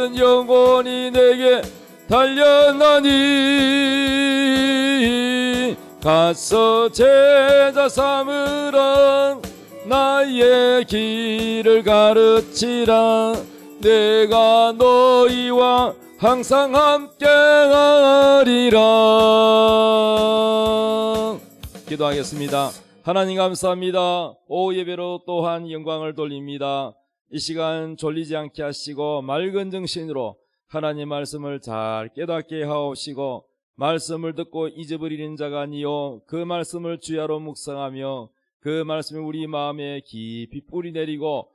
나는 영원히 내게 달려나니 가서 제자 삼으라 나의 길을 가르치라 내가 너희와 항상 함께하리라. 기도하겠습니다. 하나님 감사합니다. 오후 예배로 또한 영광을 돌립니다. 이 시간 졸리지 않게 하시고 맑은 정신으로 하나님 말씀을 잘 깨닫게 하옵시고 말씀을 듣고 잊어버리는 자가 아니요 그 말씀을 주야로 묵상하며 그 말씀이 우리 마음에 깊이 뿌리 내리고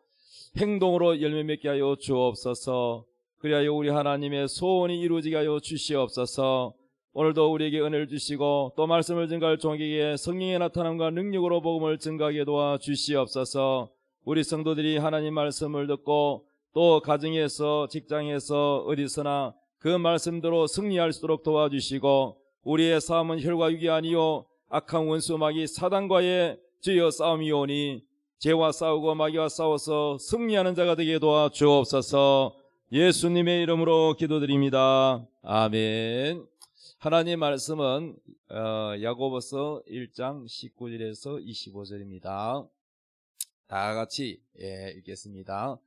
행동으로 열매 맺게 하여 주옵소서. 그리하여 우리 하나님의 소원이 이루어지게 하여 주시옵소서. 오늘도 우리에게 은혜를 주시고 또 말씀을 증거할 종에게 성령의 나타남과 능력으로 복음을 증거하게 도와 주시옵소서. 우리 성도들이 하나님 말씀을 듣고 또 가정에서 직장에서 어디서나 그 말씀대로 승리할 수 있도록 도와주시고 우리의 싸움은 혈과 육이 아니요 악한 원수 마귀 사단과의 주여 싸움이오니 죄와 싸우고 마귀와 싸워서 승리하는 자가 되게 도와 주옵소서. 예수님의 이름으로 기도드립니다. 아멘. 하나님 말씀은 야고보서 1장 19절에서 25절입니다. 다 같이 읽겠습니다.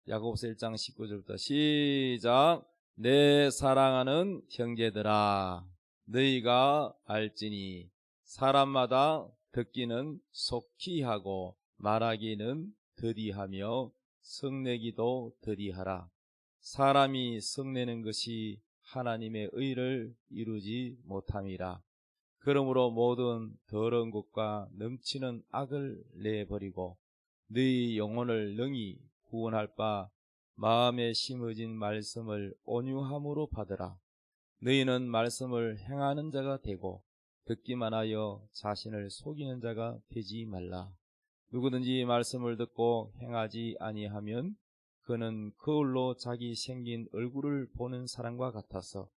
야고보서 1장 19절부터 시작. 내 사랑하는 형제들아 너희가 알지니 사람마다 듣기는 속히 하고 말하기는 더디하며 성내기도 더디하라. 사람이 성내는 것이 하나님의 의를 이루지 못함이라. 그러므로 모든 더러운 것과 넘치는 악을 내버리고 너희 영혼을 능히 구원할 바 마음에 심어진 말씀을 온유함으로 받으라. 너희는 말씀을 행하는 자가 되고 듣기만 하여 자신을 속이는 자가 되지 말라. 누구든지 말씀을 듣고 행하지 아니하면 그는 거울로 자기 생긴 얼굴을 보는 사람과 같아서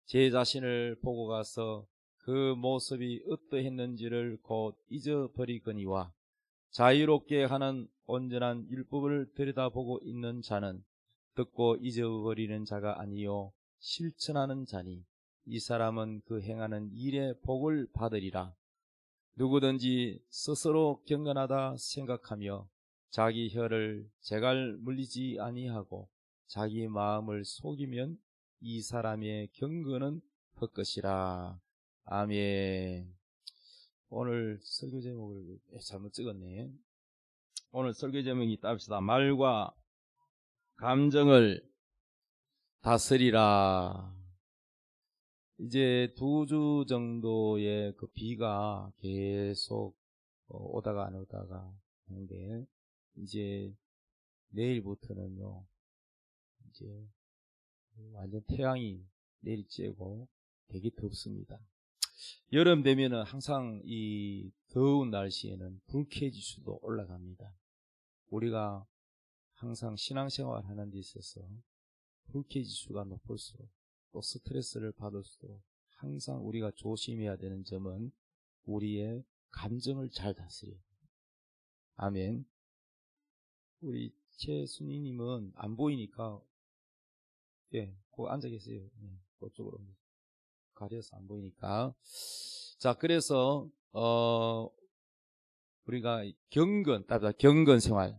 제 자신을 보고 가서 그 모습이 어떠했는지를 곧 잊어버리거니와 자유롭게 하는 온전한 율법을 들여다보고 있는 자는 듣고 잊어버리는 자가 아니요 실천하는 자니 이 사람은 그 행하는 일의 복을 받으리라. 누구든지 스스로 경건하다 생각하며 자기 혀를 제갈 물리지 아니하고 자기 마음을 속이면 이 사람의 경건은 헛것이라. 아멘. 오늘 설교 제목을 잘못 찍었네. 오늘 설교 제목이 따릅시다. 말과 감정을 다스리라. 이제 2주 정도의 그 비가 계속 오다가 안 오다가 하는데 이제 내일부터는요 이제 완전 태양이 내리쬐고 되게 덥습니다. 여름 되면은 항상 이 더운 날씨에는 불쾌지수도 올라갑니다. 우리가 항상 신앙생활 하는 데 있어서 불쾌지수가 높을수록 또 스트레스를 받을수록 항상 우리가 조심해야 되는 점은 우리의 감정을 잘 다스려요. 아멘. 우리 최순희님은 안 보이니까 거기 앉아 계세요. 그쪽으로 가려서 안 보이니까. 자, 그래서 우리가 경건 생활.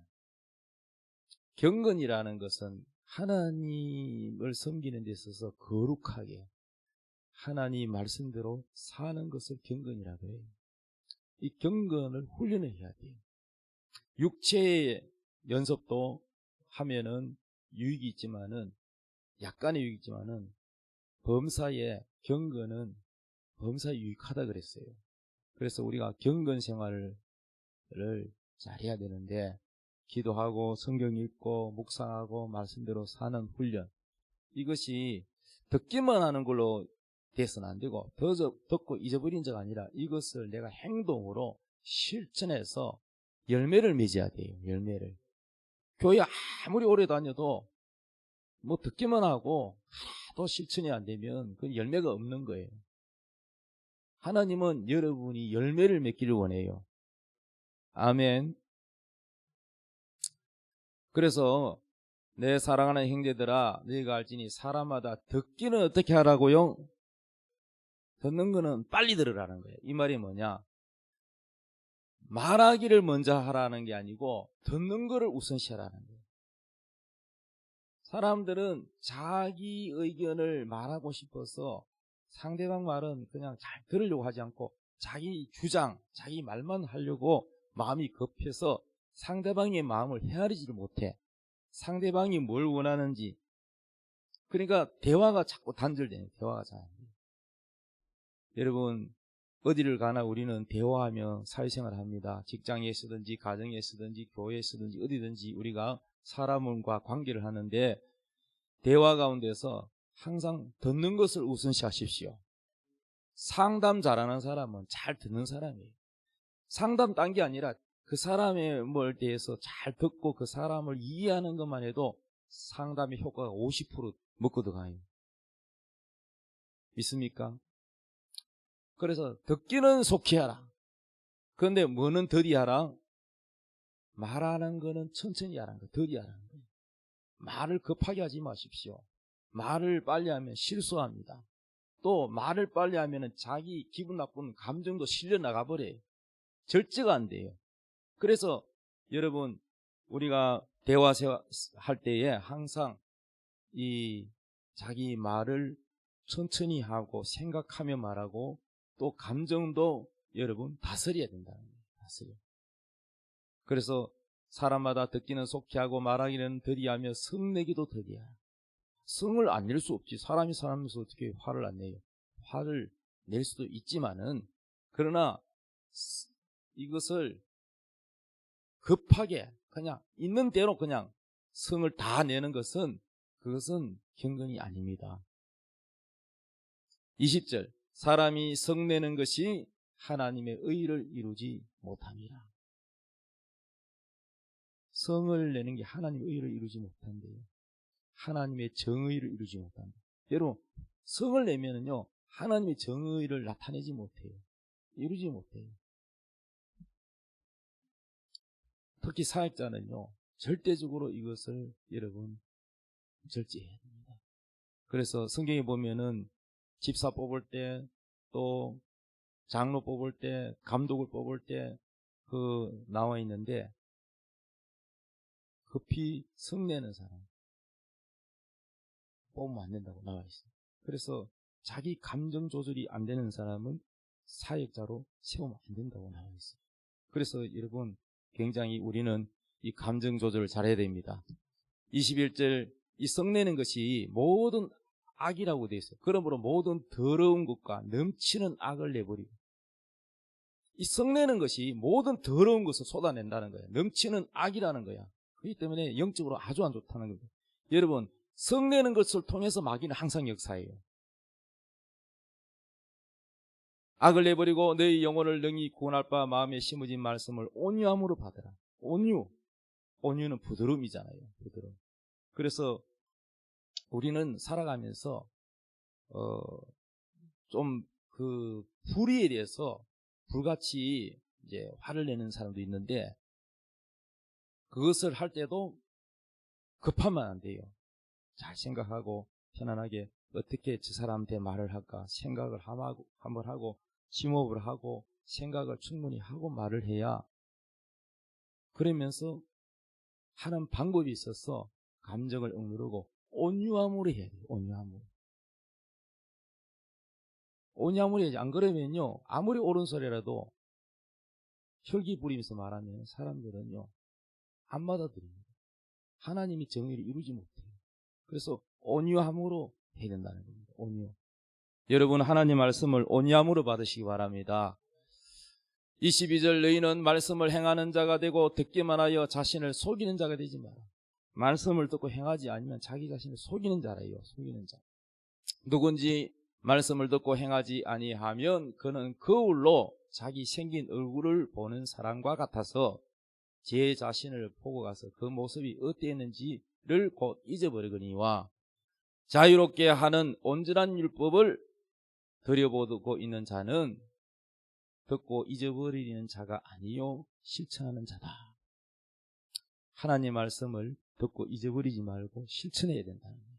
경건이라는 것은 하나님을 섬기는 데 있어서 거룩하게 하나님 말씀대로 사는 것을 경건이라고 해요. 이 경건을 훈련을 해야 돼요. 육체의 연습도 하면은 유익이 있지만은 약간의 유익이 있지만은 범사의 경건은 범사에 유익하다 그랬어요. 그래서 우리가 경건 생활을 잘해야 되는데 기도하고 성경 읽고 묵상하고 말씀대로 사는 훈련, 이것이 듣기만 하는 걸로 돼서는 안 되고 듣고 잊어버린 자가 아니라 이것을 내가 행동으로 실천해서 열매를 맺어야 돼요. 열매를. 교회 아무리 오래 다녀도 뭐 듣기만 하고 하나도 실천이 안 되면 그건 열매가 없는 거예요. 하나님은 여러분이 열매를 맺기를 원해요. 아멘. 그래서 내 사랑하는 형제들아, 너희가 알지니 사람마다 듣기는 어떻게 하라고요? 듣는 거는 빨리 들으라는 거예요. 이 말이 뭐냐? 말하기를 먼저 하라는 게 아니고 듣는 거를 우선시하라는 거예요. 사람들은 자기 의견을 말하고 싶어서 상대방 말은 그냥 잘 들으려고 하지 않고 자기 주장, 자기 말만 하려고 마음이 급해서 상대방의 마음을 헤아리지를 못해. 상대방이 뭘 원하는지. 그러니까 대화가 자꾸 단절되는, 대화가 잘 안 돼요. 여러분, 어디를 가나 우리는 대화하며 사회생활을 합니다. 직장에 쓰든지 가정에 쓰든지 교회에 쓰든지 어디든지 우리가 사람과 관계를 하는데 대화 가운데서 항상 듣는 것을 우선시하십시오. 상담 잘하는 사람은 잘 듣는 사람이에요. 상담 딴 게 아니라 그 사람의 뭘 대해서 잘 듣고 그 사람을 이해하는 것만 해도 상담의 효과가 50% 먹고 들어가요. 믿습니까? 그래서 듣기는 속히 하라. 그런데 뭐는 더디 하라? 말하는 거는 천천히 하라는 거, 더디 하라는 거예요. 말을 급하게 하지 마십시오. 말을 빨리 하면 실수합니다. 또 말을 빨리 하면 자기 기분 나쁜 감정도 실려 나가버려요. 절제가 안 돼요. 그래서 여러분, 우리가 대화할 때에 항상 이 자기 말을 천천히 하고 생각하며 말하고 또 감정도 여러분 다스려야 된다는 거예요. 다스려. 그래서 사람마다 듣기는 속히 하고 말하기는 더디하며 성내기도 더디야. 성을 안 낼 수 없지. 사람이 사람에서 어떻게 화를 안 내요. 화를 낼 수도 있지만은, 그러나 이것을 급하게 그냥 있는 대로 그냥 성을 다 내는 것은, 그것은 경건이 아닙니다. 20절, 사람이 성내는 것이 하나님의 의를 이루지 못합니다. 성을 내는 게 하나님의 의를 이루지 못한대요. 하나님의 정의를 이루지 못한다. 여러분, 성을 내면은요, 하나님의 정의를 나타내지 못해요. 이루지 못해요. 특히 사역자는요, 절대적으로 이것을 여러분 절제해야 됩니다. 그래서 성경에 보면은 집사 뽑을 때, 또 장로 뽑을 때, 감독을 뽑을 때 나와 있는데, 급히 성내는 사람 뽑으면 안 된다고 나와 있어요. 그래서 자기 감정 조절이 안 되는 사람은 사역자로 세우면 안 된다고 나와 있어요. 그래서 여러분, 굉장히 우리는 이 감정 조절을 잘해야 됩니다. 21절, 이 성내는 것이 모든 악이라고 되어 있어요. 그러므로 모든 더러운 것과 넘치는 악을 내버리고, 이 성내는 것이 모든 더러운 것을 쏟아낸다는 거예요. 넘치는 악이라는 거야. 그렇기 때문에 영적으로 아주 안 좋다는 거예요. 여러분, 성내는 것을 통해서 마귀는 항상 역사해요. 악을 내버리고 너희 영혼을 능히 구원할 바 마음에 심어진 말씀을 온유함으로 받으라. 온유는 부드러움이잖아요. 부드러움. 그래서 우리는 살아가면서 좀 그 불의에 대해서 불같이 이제 화를 내는 사람도 있는데, 그것을 할 때도 급하면 안 돼요. 잘 생각하고 편안하게 어떻게 저 사람한테 말을 할까 생각을 한번 하고 심호흡을 하고 생각을 충분히 하고 말을 해야, 그러면서 하는 방법이 있어서 감정을 억누르고 온유함으로 해야 돼요. 온유함으로 해야지. 안 그러면요, 아무리 옳은 소리라도 혈기 부리면서 말하면 사람들은요 안 받아들입니다. 하나님이 정의를 이루지 못해요. 그래서 온유함으로 해야 된다는 겁니다. 온유. 여러분, 하나님 말씀을 온유함으로 받으시기 바랍니다. 22절, 너희는 말씀을 행하는 자가 되고 듣기만 하여 자신을 속이는 자가 되지 마라. 말씀을 듣고 행하지 않으면 자기 자신을 속이는 자라요. 속이는 자. 누군지 말씀을 듣고 행하지 아니하면 그는 거울로 자기 생긴 얼굴을 보는 사람과 같아서 제 자신을 보고 가서 그 모습이 어땠는지를 곧 잊어버리거니와 자유롭게 하는 온전한 율법을 들여보고 있는 자는 듣고 잊어버리는 자가 아니요 실천하는 자다. 하나님 말씀을 듣고 잊어버리지 말고 실천해야 된다는 거예요.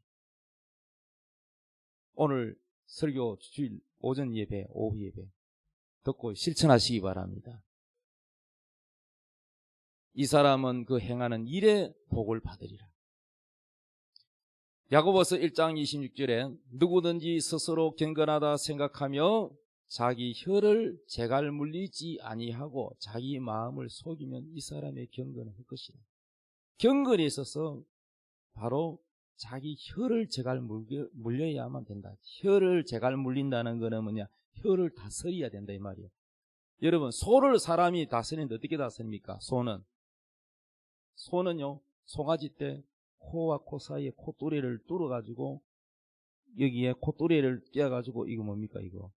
오늘 설교 주일 오전 예배, 오후 예배 듣고 실천하시기 바랍니다. 이 사람은 그 행하는 일에 복을 받으리라. 야고보서 1장 26절에 누구든지 스스로 경건하다 생각하며 자기 혀를 제갈 물리지 아니하고 자기 마음을 속이면 이 사람의 경건은 할 것이라. 경건에 있어서 바로 자기 혀를 제갈 물려야만 된다. 혀를 제갈 물린다는 거는 뭐냐? 혀를 다스려야 된다 이 말이에요. 여러분, 소를 사람이 다스리는데 어떻게 다스립니까? 소는요, 송아지 때 코와 코 사이에 콧뚜레를 뚫어가지고 여기에 콧뚜레를 떼어가지고 이거 뭡니까 이거?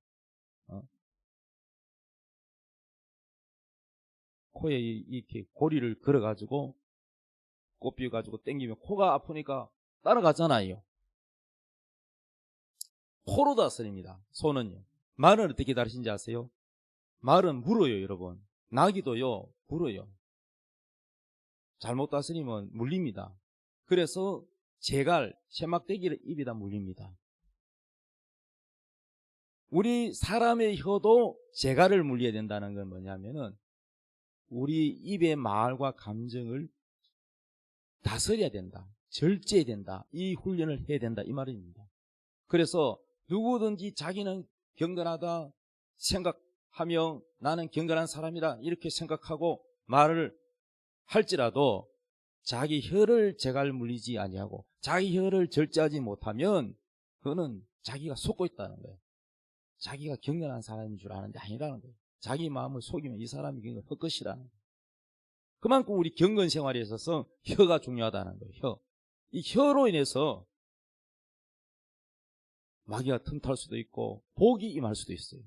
코에 이렇게 고리를 걸어가지고 꼽혀가지고 당기면 코가 아프니까 따라가잖아요. 코로 다스립니다. 소는요. 말은 어떻게 다르신지 아세요? 말은 물어요, 여러분. 나기도요, 물어요. 잘못 다스리면 물립니다. 그래서 제갈, 세막대기를 입에다 물립니다. 우리 사람의 혀도 제갈을 물려야 된다는 건 뭐냐면은 우리 입의 말과 감정을 다스려야 된다. 절제해야 된다. 이 훈련을 해야 된다. 이 말입니다. 그래서 누구든지 자기는 경건하다 생각하며 나는 경건한 사람이다 이렇게 생각하고 말을 할지라도 자기 혀를 제갈 물리지 아니하고 자기 혀를 절제하지 못하면 그거는 자기가 속고 있다는 거예요. 자기가 경건한 사람인 줄 아는데 아니라는 거예요. 자기 마음을 속이면 이 사람이 경건할 것이라는 거예요. 그만큼 우리 경건 생활에 있어서 혀가 중요하다는 거예요. 이 혀로 인해서 마귀가 틈탈 수도 있고 복이 임할 수도 있어요.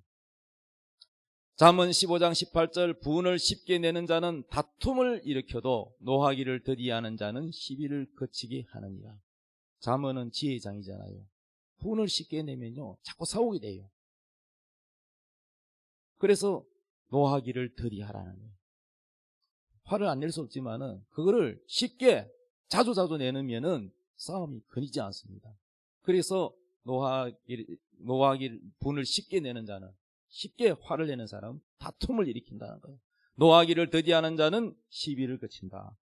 잠언 15장 18절 분을 쉽게 내는 자는 다툼을 일으켜도 노하기를 더디하는 자는 시비를 거치게 하느니라. 잠언은 지혜의 장이잖아요. 분을 쉽게 내면요 자꾸 싸우게 돼요. 그래서 노하기를 더디하라는 거예요. 화를 안 낼 수 없지만은 그거를 쉽게 자주 내놓으면은 싸움이 끊이지 않습니다. 그래서 노하기를 분을 쉽게 내는 자는 쉽게 화를 내는 사람은 다툼을 일으킨다는 거예요. 노하기를 더디하는 자는 시비를 거친다.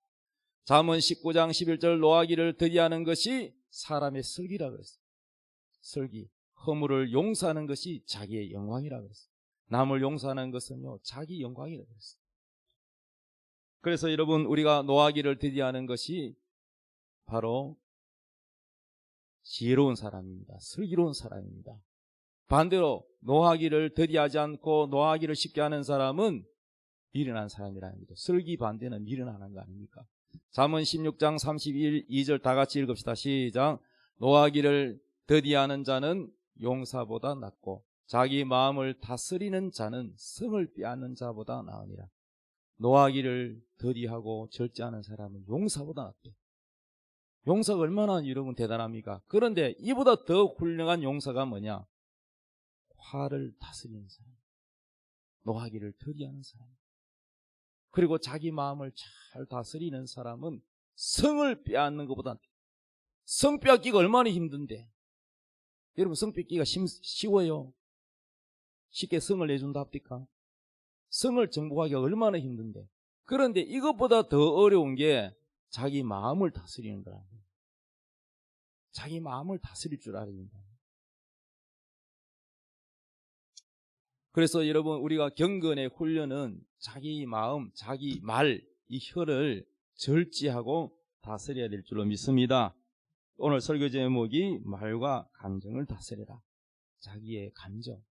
잠언 19장 11절 노하기를 더디하는 것이 사람의 슬기라 그랬어요. 슬기, 허물을 용서하는 것이 자기의 영광이라 그랬어요. 남을 용서하는 것은요 자기 영광이라 그랬어요. 그래서 여러분 우리가 노하기를 더디하는 것이 바로 지혜로운 사람입니다. 슬기로운 사람입니다. 반대로 노하기를 더디하지 않고 노하기를 쉽게 하는 사람은 미련한 사람이라는 거죠. 슬기 반대는 미련하는 거 아닙니까? 잠언 16장 32절 다 같이 읽읍시다. 시작. 노하기를 더디하는 자는 용사보다 낫고 자기 마음을 다스리는 자는 성을 빼앗는 자보다 나으니라. 노하기를 더디하고 절제하는 사람은 용사보다 낫대. 용사가 얼마나 여러분 대단합니까? 그런데 이보다 더 훌륭한 용사가 뭐냐? 화를 다스리는 사람, 노하기를 더디하는 사람, 그리고 자기 마음을 잘 다스리는 사람은 성을 빼앗는 것보다 성 빼앗기가 얼마나 힘든데. 여러분 성 뺏기가 쉬워요? 쉽게 성을 내준다 합니까? 성을 정복하기가 얼마나 힘든데. 그런데 이것보다 더 어려운 게 자기 마음을 다스리는 거라는 거예요. 자기 마음을 다스릴 줄 알아야 된다. 그래서 여러분 우리가 경건의 훈련은 자기 마음, 자기 말, 이 혀를 절제하고 다스려야 될 줄로 믿습니다. 오늘 설교 제목이 말과 감정을 다스려라. 자기의 감정.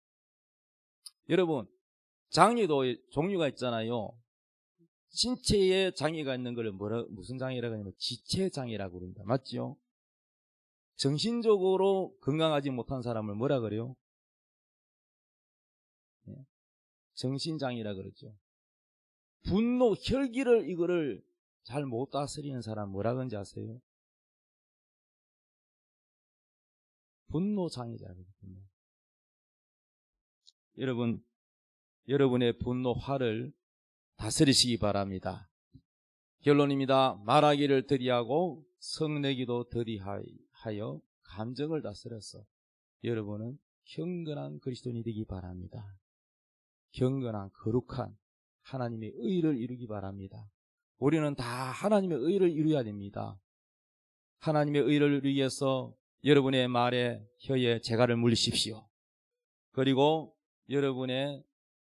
여러분 장애도 종류가 있잖아요. 신체에 장애가 있는 걸 무슨 장애라고 하냐면 지체장애라고 그럽니다. 맞죠? 정신적으로 건강하지 못한 사람을 뭐라 그래요? 정신장애라 그러죠. 분노, 혈기를 이거를 잘 못 다스리는 사람 뭐라 그런지 아세요? 분노장애자. 여러분, 여러분의 분노, 화를 다스리시기 바랍니다. 결론입니다. 말하기를 더디하고 성내기도 더디하여 감정을 다스려서 여러분은 경건한 그리스도인이 되기 바랍니다. 경건한 거룩한 하나님의 의를 이루기 바랍니다. 우리는 다 하나님의 의를 이루어야 됩니다. 하나님의 의를 이루기 위해서 여러분의 말에 혀에 재갈을 물리십시오. 그리고 여러분의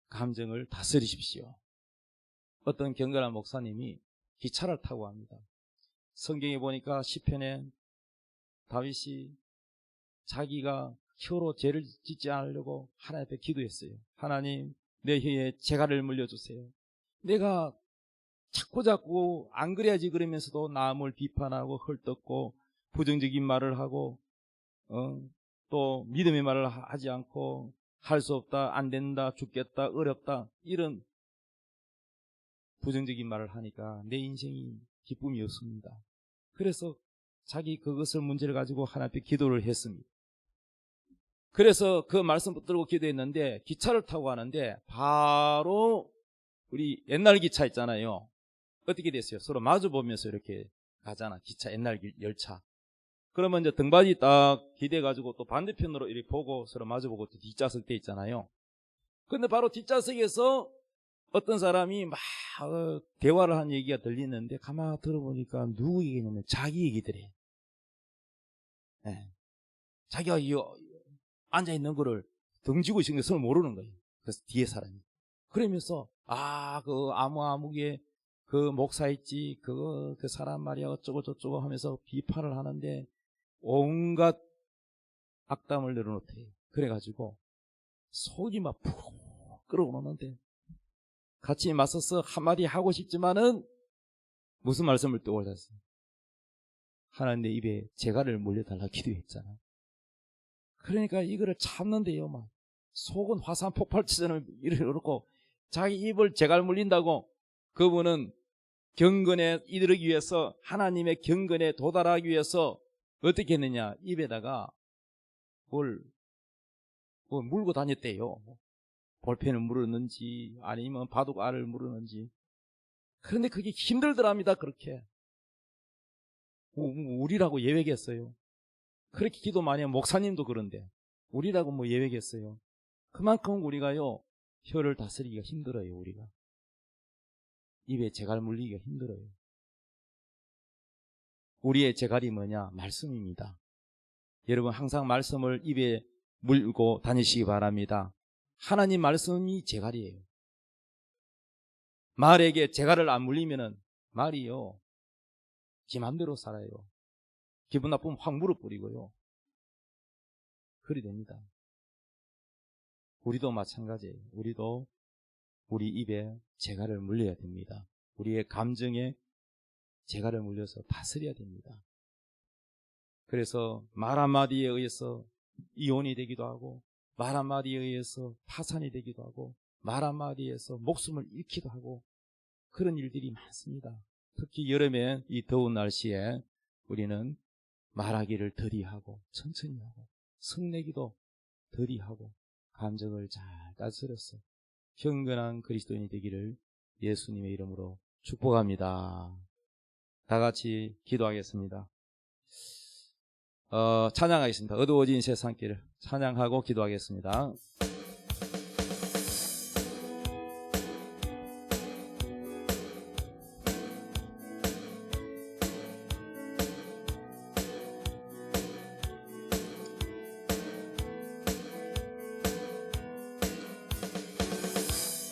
감정을 다스리십시오. 어떤 경건한 목사님이 기차를 타고 합니다. 성경에 보니까 시편에 다윗이 자기가 혀로 죄를 짓지 않으려고 하나님 앞에 기도했어요. 하나님, 내 혀에 재갈을 물려주세요. 내가 자꾸자꾸 안 그래야지 그러면서도 남을 비판하고 헐뜯고 부정적인 말을 하고 또 믿음의 말을 하지 않고 할 수 없다, 안 된다, 죽겠다, 어렵다 이런 부정적인 말을 하니까 내 인생이 기쁨이 없습니다. 그래서 자기 그것을 문제를 가지고 하나님 앞에 기도를 했습니다. 그래서 그 말씀 붙들고 기도했는데 기차를 타고 가는데 바로 우리 옛날 기차 있잖아요. 어떻게 됐어요? 서로 마주보면서 이렇게 가잖아. 기차, 옛날 열차. 그러면 이제 등받이 딱 기대가지고 또 반대편으로 이렇게 보고 서로 마주보고 또 뒷좌석 돼 있잖아요. 근데 바로 뒷좌석에서 어떤 사람이 막 대화를 한 얘기가 들리는데 가만 들어보니까 누구 얘기냐면 자기 얘기들이에요. 네. 자기가 앉아있는 거를 등지고 있는 것을 모르는 거예요. 그래서 뒤에 사람이. 그러면서 그 아무개 그 목사 있지 그 사람 말이야 어쩌고 저쩌고 하면서 비판을 하는데 온갖 악담을 늘어놓대요. 그래가지고 속이 막 푹 끓어오르는데 같이 맞서서 한마디 하고 싶지만은 무슨 말씀을 또 올렸어요? 하나님 내 입에 재갈을 물려달라 기도했잖아. 그러니까 이거를 참는데요, 막 속은 화산 폭발처럼 이렇고 자기 입을 재갈 물린다고. 그분은 경건에 이르기 위해서 하나님의 경건에 도달하기 위해서 어떻게 했느냐, 입에다가 뭘 물고 다녔대요. 볼펜을 물었는지 아니면 바둑알을 물었는지. 그런데 그게 힘들더랍니다. 그렇게 우리라고 예외겠어요. 그렇게 기도 많이 하면 목사님도 그런데 우리라고 뭐 예외겠어요. 그만큼 우리가요 혀를 다스리기가 힘들어요. 우리가 입에 재갈 물리기가 힘들어요. 우리의 재갈이 뭐냐? 말씀입니다. 여러분 항상 말씀을 입에 물고 다니시기 바랍니다. 하나님 말씀이 재갈이에요. 말에게 재갈을 안 물리면은 말이요 지 맘대로 살아요. 기분 나쁘면 확 물어버리고요. 그리 됩니다. 우리도 마찬가지예요. 우리도 우리 입에 재갈을 물려야 됩니다. 우리의 감정에 재갈을 물려서 다스려야 됩니다. 그래서 말 한마디에 의해서 이혼이 되기도 하고 말 한마디에 의해서 파산이 되기도 하고 말 한마디에서 목숨을 잃기도 하고 그런 일들이 많습니다. 특히 여름에 이 더운 날씨에 우리는 말하기를 더디하고 천천히 하고 성내기도 더디하고 감정을 잘 다스려서 경건한 그리스도인이 되기를 예수님의 이름으로 축복합니다. 다 같이 기도하겠습니다. 찬양하겠습니다. 어두워진 세상길을 찬양하고 기도하겠습니다.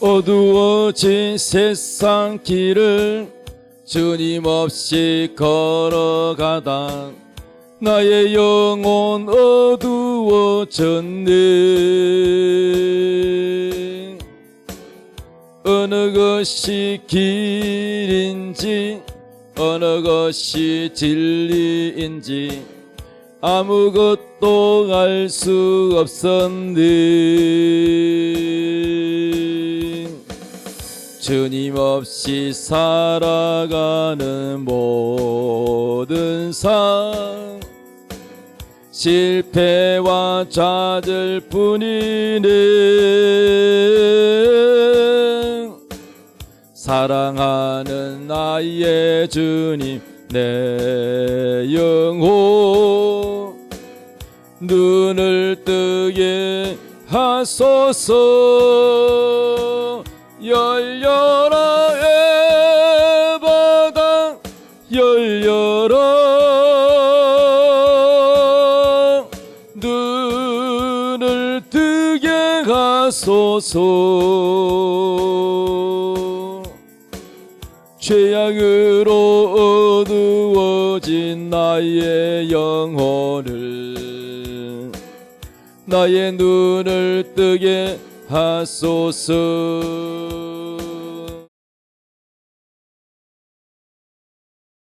어두워진 세상 길을 주님 없이 걸어가다 나의 영혼 어두워졌네. 어느 것이 길인지 어느 것이 진리인지 아무것도 알 수 없었네. 주님 없이 살아가는 모든 삶 실패와 좌절뿐이네. 사랑하는 나의 주님 내 영혼 눈을 뜨게 하소서. 열려라 에바당 열려라 눈을 뜨게 하소서. 죄악으로 어두워진 나의 영혼을 나의 눈을 뜨게 하소서.